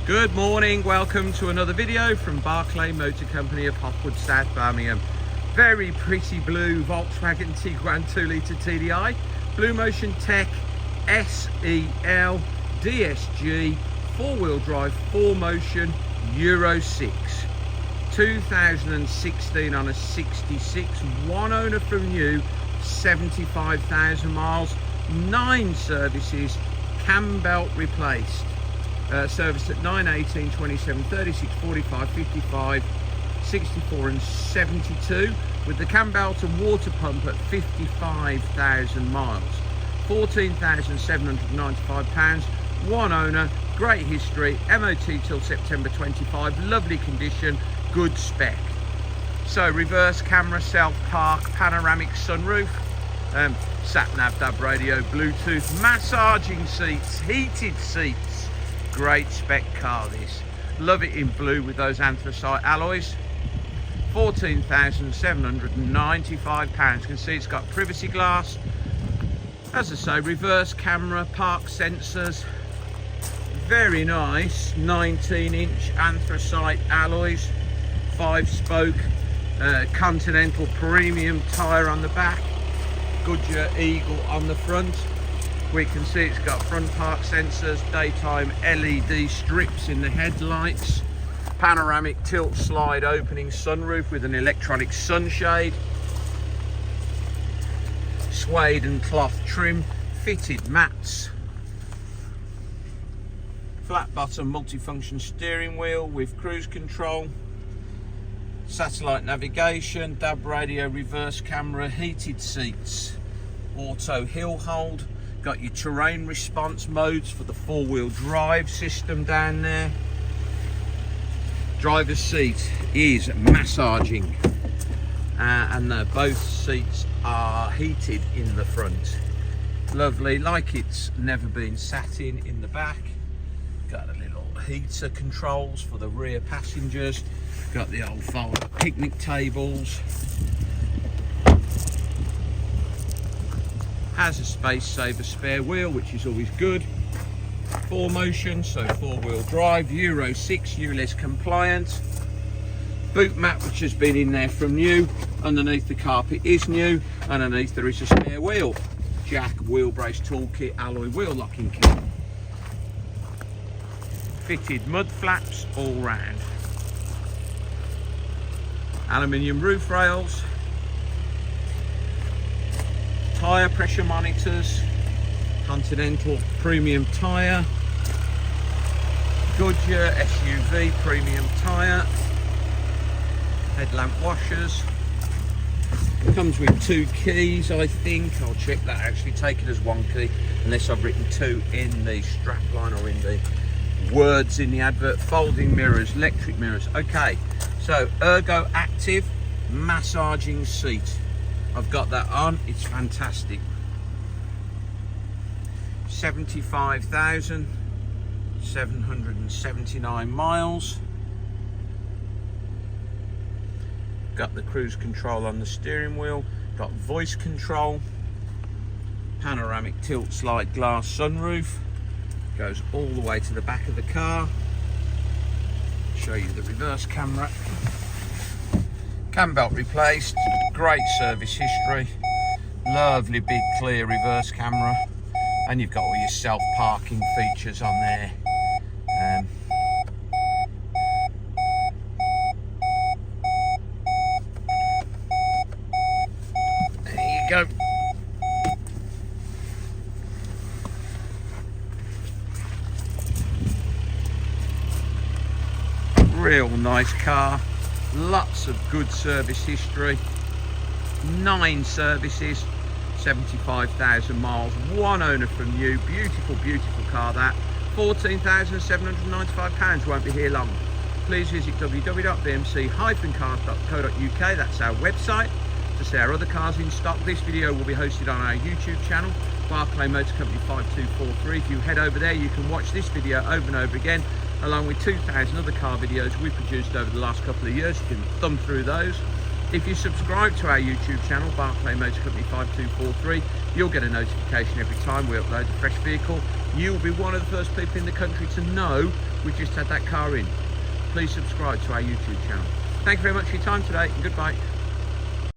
Good morning, welcome to another video from Barclay Motor Company of Hopwood, South Birmingham. Very pretty blue Volkswagen Tiguan 2-litre TDI, BlueMotion Tech, SEL, DSG, 4-wheel drive, 4Motion, Euro 6. 2016 on a 66, one owner from new, 75,000 miles, 9 services, cam belt replaced. Serviced at 9, 18, 27, 36, 45, 55, 64 and 72, with the cam belt and water pump at 55,000 miles. £14,795, one owner, great history, MOT till September 25, lovely condition, good spec. So reverse camera, self-park, panoramic sunroof, sat-nav, DAB radio, Bluetooth, massaging seats, heated seats. Great spec car this. Love it in blue with those anthracite alloys. £14,795. You can see it's got privacy glass. As I say, reverse camera, park sensors. Very nice 19-inch anthracite alloys. 5-spoke Continental premium tyre on the back. Goodyear Eagle on the front. We can see it's got front park sensors, daytime LED strips in the headlights, panoramic tilt slide opening sunroof with an electronic sunshade, suede and cloth trim, fitted mats, flat bottom multifunction steering wheel with cruise control, satellite navigation, DAB radio, reverse camera, heated seats, auto hill hold. Got your terrain response modes for the 4-wheel drive system down there. Driver's seat is massaging, and both seats are heated in the front. Lovely, like it's never been sat in the back. Got a little heater controls for the rear passengers. Got the old fold picnic tables. Has a space saver spare wheel, which is always good. 4Motion, so 4-wheel drive, Euro 6, ULEZ compliant. Boot mat, which has been in there from new. Underneath the carpet is new. Underneath there is a spare wheel. Jack, wheel brace toolkit, alloy wheel locking kit. Fitted mud flaps all round. Aluminium roof rails. Tyre pressure monitors, Continental premium tyre, Goodyear SUV premium tyre, headlamp washers. Comes with 2 keys, I think. I'll check that, actually take it as 1 key, unless I've written 2 in the strapline or in the words in the advert. Folding mirrors, electric mirrors. Okay, so Ergo Active massaging seat. I've got that on, it's fantastic. 75,779 miles. Got the cruise control on the steering wheel, got voice control, panoramic tilt slide glass sunroof, goes all the way to the back of the car. Show you the reverse camera. Cam belt replaced, great service history, lovely big clear reverse camera, and you've got all your self-parking features on there. There you go. Real nice car. Lots of good service history, 9 services, 75,000 miles, one owner from new. Beautiful, beautiful car that. £14,795, won't be here long. Please visit www.bmc-cars.co.uk, that's our website, to see our other cars in stock. This video will be hosted on our YouTube channel, Barclay Motor Company 5243. If you head over there, you can watch this video over and over again, along with 2,000 other car videos we've produced over the last couple of years. You can thumb through those. If you subscribe to our YouTube channel, Barclay Motor Company 5243, You'll get a notification every time we upload a fresh vehicle. You'll be one of the first people in the country to know we just had that car in. Please subscribe to our YouTube channel. Thank you very much for your time today, and goodbye.